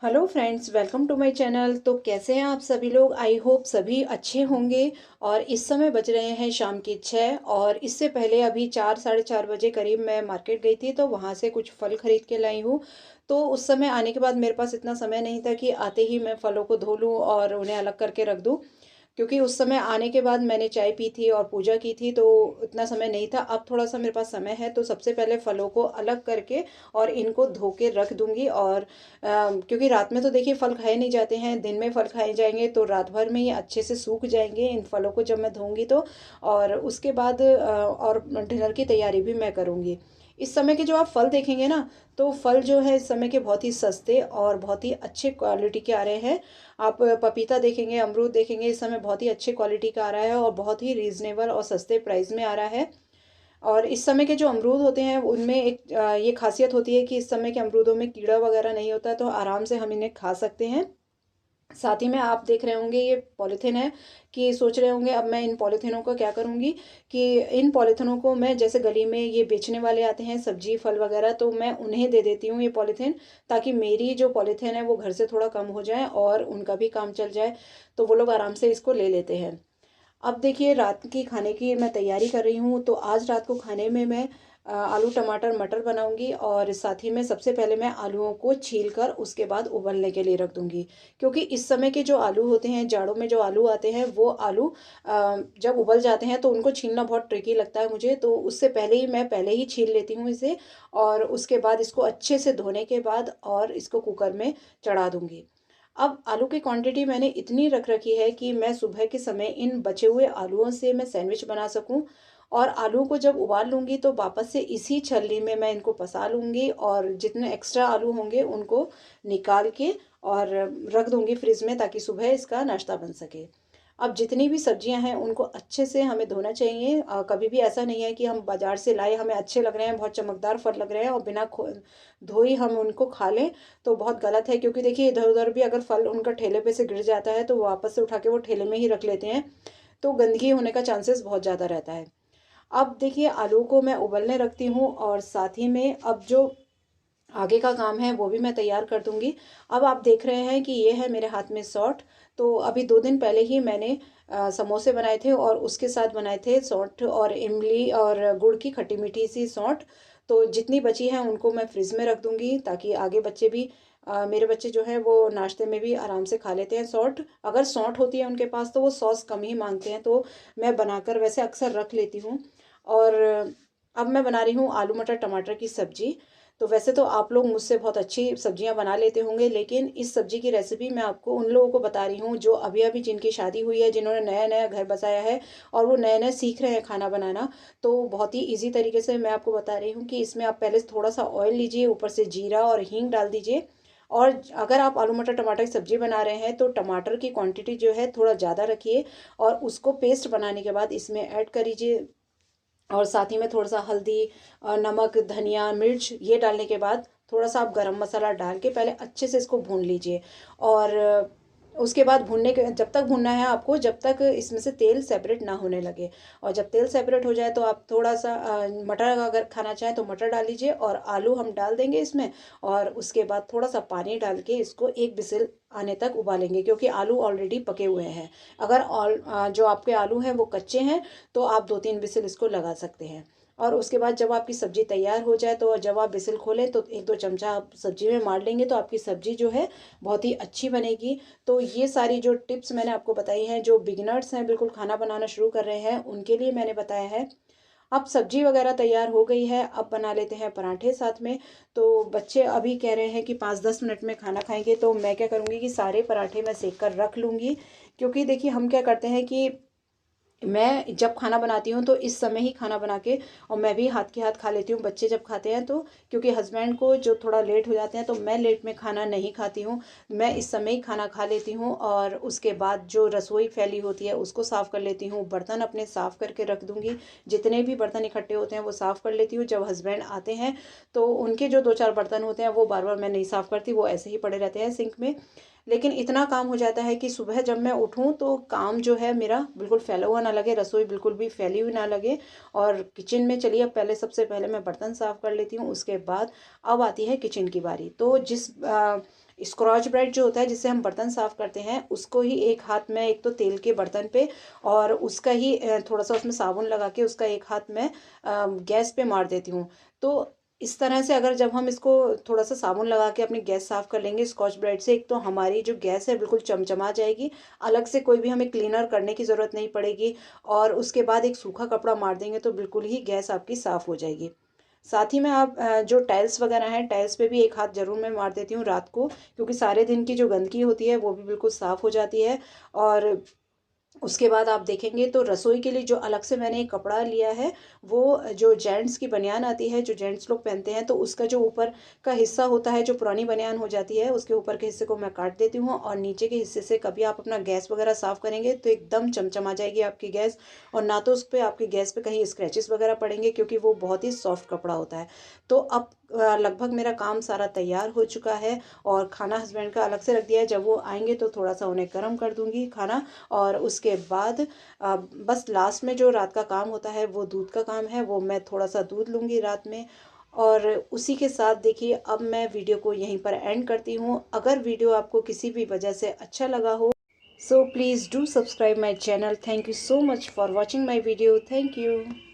Hello friends, welcome to my channel. तो कैसे हैं आप सभी लोग? आई होप सभी अच्छे होंगे। और इस समय बज रहे हैं शाम के 6 और इससे पहले अभी 4 साढ़े 4 बजे करीब मैं मार्केट गई थी, तो वहाँ से कुछ फल ख़रीद के लाई हूँ। तो उस समय आने के बाद मेरे पास इतना समय नहीं था कि आते ही मैं फलों को धो लूँ और उन्हें अलग करके रख दूँ, क्योंकि उस समय आने के बाद मैंने चाय पी थी और पूजा की थी, तो इतना समय नहीं था। अब थोड़ा-सा मेरे पास समय है, तो सबसे पहले फलों को अलग करके और इनको धो के रख दूँगी। और क्योंकि रात में तो देखिए फल खाए नहीं जाते हैं, दिन में फल खाए जाएँगे तो रात भर में ये अच्छे से सूख जाएँगे इन फलों को जब मैं धोऊँगी तो। और उसके बाद और डिनर की तैयारी भी मैं करूँगी। इस समय के जो आप फल देखेंगे ना, तो फल जो है इस समय के बहुत ही सस्ते और बहुत ही अच्छे क्वालिटी के आ रहे हैं। आप पपीता देखेंगे, अमरूद देखेंगे, इस समय बहुत ही अच्छे क्वालिटी का आ रहा है और बहुत ही रीज़नेबल और सस्ते प्राइस में आ रहा है। और इस समय के जो अमरूद होते हैं उनमें एक ये ख़ासियत होती है कि इस समय के अमरूदों में कीड़ा वगैरह नहीं होता, तो आराम से हम इन्हें खा सकते हैं। साथ ही में आप देख रहे होंगे ये पॉलीथीन है, कि सोच रहे होंगे अब मैं इन पॉलीथीनों का क्या करूँगी, कि इन पॉलीथीनों को मैं जैसे गली में ये बेचने वाले आते हैं सब्जी फल वगैरह, तो मैं उन्हें दे देती हूँ ये पॉलीथीन, ताकि मेरी जो पॉलीथीन है वो घर से थोड़ा कम हो जाए और उनका भी काम चल जाए, तो वो लोग आराम से इसको ले लेते हैं। अब देखिए रात की खाने की मैं तैयारी कर रही हूँ, तो आज रात को खाने में मैं आलू टमाटर मटर बनाऊंगी और साथ ही में सबसे पहले मैं आलूओं को छील कर उसके बाद उबलने के लिए रख दूंगी। क्योंकि इस समय के जो आलू होते हैं, जाड़ों में जो आलू आते हैं, वो आलू जब उबल जाते हैं तो उनको छीलना बहुत ट्रिकी लगता है मुझे, तो उससे पहले ही मैं पहले ही छील लेती हूँ इसे। और उसके बाद इसको अच्छे से धोने के बाद और इसको कुकर में चढ़ा दूंगी। अब आलू की क्वांटिटी मैंने इतनी रख रखी है कि मैं सुबह के समय इन बचे हुए आलूओं से मैं सैंडविच बना सकूं। और आलू को जब उबाल लूँगी तो वापस से इसी छलनी में मैं इनको पसा लूँगी और जितने एक्स्ट्रा आलू होंगे उनको निकाल के और रख दूँगी फ्रिज में, ताकि सुबह इसका नाश्ता बन सके। अब जितनी भी सब्जियां हैं उनको अच्छे से हमें धोना चाहिए। कभी भी ऐसा नहीं है कि हम बाजार से लाए, हमें अच्छे लग रहे हैं, बहुत चमकदार फल लग रहे हैं और बिना धोई हम उनको खा लें, तो बहुत गलत है। क्योंकि देखिए इधर उधर भी अगर फल उनका ठेले पे से गिर जाता है तो वो वापस से उठा के वो ठेले में ही रख लेते हैं, तो गंदगी होने का चांसेस बहुत ज़्यादा रहता है। अब देखिए आलू को मैं उबलने रखती हूँ और साथ ही में अब जो आगे का काम है वो भी मैं तैयार कर दूँगी। अब आप देख रहे हैं कि ये है मेरे हाथ में सौंठ। तो अभी 2 दिन पहले ही मैंने समोसे बनाए थे और उसके साथ बनाए थे सौंठ और इमली और गुड़ की खट्टी-मीठी सी सौंठ। तो जितनी बची है उनको मैं फ्रिज में रख दूँगी, ताकि आगे बच्चे भी मेरे बच्चे जो हैं वो नाश्ते में भी आराम से खा लेते हैं सौंठ। अगर सौंठ होती है उनके पास तो वो सॉस कम ही माँगते हैं, तो मैं बनाकर वैसे अक्सर रख लेती हूँ। और अब मैं बना रही हूँ आलू मटर टमाटर की सब्ज़ी। तो वैसे तो आप लोग मुझसे बहुत अच्छी सब्जियां बना लेते होंगे, लेकिन इस सब्जी की रेसिपी मैं आपको उन लोगों को बता रही हूँ जो अभी अभी जिनकी शादी हुई है, जिन्होंने नया नया घर बसाया है और वो नया नया सीख रहे हैं खाना बनाना। तो बहुत ही इजी तरीके से मैं आपको बता रही हूँ कि इसमें आप पहले थोड़ा सा ऑयल लीजिए, ऊपर से जीरा और हींग डाल दीजिए। और अगर आप आलू मटर टमाटर की सब्जी बना रहे हैं तो टमाटर की क्वांटिटी जो है थोड़ा ज़्यादा रखिए और उसको पेस्ट बनाने के बाद इसमें ऐड कर दीजिए। और साथ ही में थोड़ा-सा हल्दी नमक, धनिया, मिर्च ये डालने के बाद थोड़ा-सा आप गरम मसाला डाल के पहले अच्छे से इसको भून लीजिए। और उसके बाद भूनने के जब तक भूनना है आपको, जब तक इसमें से तेल सेपरेट ना होने लगे। और जब तेल सेपरेट हो जाए तो आप थोड़ा-सा मटर अगर खाना चाहें तो मटर डाल लीजिए और आलू हम डाल देंगे इसमें। और उसके बाद थोड़ा-सा पानी डाल के इसको 1 विसिल आने तक उबालेंगे, क्योंकि आलू ऑलरेडी पके हुए हैं। अगर जो आपके आलू हैं वो कच्चे हैं तो आप 2-3 विसिल इसको लगा सकते हैं। और उसके बाद जब आपकी सब्ज़ी तैयार हो जाए तो जब आप विसिल खोलें तो 1-2 चमचा आप सब्ज़ी में मार लेंगे, तो आपकी सब्ज़ी जो है बहुत ही अच्छी बनेगी। तो ये सारी जो टिप्स मैंने आपको बताई हैं, जो बिगिनर्स हैं बिल्कुल खाना बनाना शुरू कर रहे हैं उनके लिए मैंने बताया है। अब सब्जी वगैरह तैयार हो गई है, अब बना लेते हैं पराठे साथ में। तो बच्चे अभी कह रहे हैं कि 5-10 मिनट में खाना खाएंगे, तो मैं क्या करूँगी कि सारे पराठे मैं सेक कर रख लूँगी। क्योंकि देखिए हम क्या करते हैं कि मैं जब खाना बनाती हूँ तो इस समय ही खाना बना के और मैं भी हाथ के हाथ खा लेती हूँ, बच्चे जब खाते हैं तो। क्योंकि हस्बैंड को जो थोड़ा लेट हो जाते हैं तो मैं लेट में खाना नहीं खाती हूँ, मैं इस समय ही खाना खा लेती हूँ। और उसके बाद जो रसोई फैली होती है उसको साफ़ कर लेती हूँ, बर्तन अपने साफ़ करके रख दूँगी। जितने भी बर्तन इकट्ठे होते हैं वो साफ़ कर लेती हूँ। जब हस्बैंड आते हैं तो उनके जो 2-4 बर्तन होते हैं वो बार बार मैं नहीं साफ़ करती, वो ऐसे ही पड़े रहते हैं सिंक में। लेकिन इतना काम हो जाता है कि सुबह जब मैं उठूँ तो काम जो है मेरा बिल्कुल फैला हुआ ना लगे, रसोई बिल्कुल भी फैली हुई ना लगे। और किचन में चलिए अब पहले सबसे पहले मैं बर्तन साफ़ कर लेती हूँ, उसके बाद अब आती है किचन की बारी। तो जिस स्क्रॉच ब्राइट जो होता है जिससे हम बर्तन साफ़ करते हैं, उसको ही एक हाथ में एक तो तेल के बर्तन पे और उसका ही थोड़ा सा उसमें साबुन लगा के उसका एक हाथ में गैस पे मार देती हूँ। तो इस तरह से अगर जब हम इसको थोड़ा सा साबुन लगा के अपनी गैस साफ़ कर लेंगे स्कॉच ब्राइट से, एक तो हमारी जो गैस है बिल्कुल चमचमा जाएगी, अलग से कोई भी हमें क्लीनर करने की ज़रूरत नहीं पड़ेगी। और उसके बाद एक सूखा कपड़ा मार देंगे तो बिल्कुल ही गैस आपकी साफ़ हो जाएगी। साथ ही में आप जो टाइल्स वगैरह हैं, टाइल्स पे भी एक हाथ ज़रूर मैं मार देती हूँ रात को, क्योंकि सारे दिन की जो गंदगी होती है वो भी बिल्कुल साफ़ हो जाती है। और उसके बाद आप देखेंगे तो रसोई के लिए जो अलग से मैंने एक कपड़ा लिया है, वो जो जेंट्स की बनियान आती है, जो जेंट्स लोग पहनते हैं, तो उसका जो ऊपर का हिस्सा होता है, जो पुरानी बनियान हो जाती है, उसके ऊपर के हिस्से को मैं काट देती हूँ और नीचे के हिस्से से कभी आप अपना गैस वगैरह साफ़ करेंगे तो एकदम चमचमा जाएगी आपकी गैस। और ना तो उस पर आपकी गैस पे कहीं स्क्रैचेस वगैरह पड़ेंगे, क्योंकि वो बहुत ही सॉफ्ट कपड़ा होता है। तो अब लगभग मेरा काम सारा तैयार हो चुका है और खाना हस्बैंड का अलग से रख दिया है। जब वो आएंगे तो थोड़ा सा उन्हें गर्म कर दूँगी खाना। और उसके बाद बस लास्ट में जो रात का काम होता है वो दूध का काम है, वो मैं थोड़ा सा दूध लूँगी रात में। और उसी के साथ देखिए अब मैं वीडियो को यहीं पर एंड करती हूँ। अगर वीडियो आपको किसी भी वजह से अच्छा लगा हो, so please do subscribe my channel. Thank you so much for watching my video. Thank you.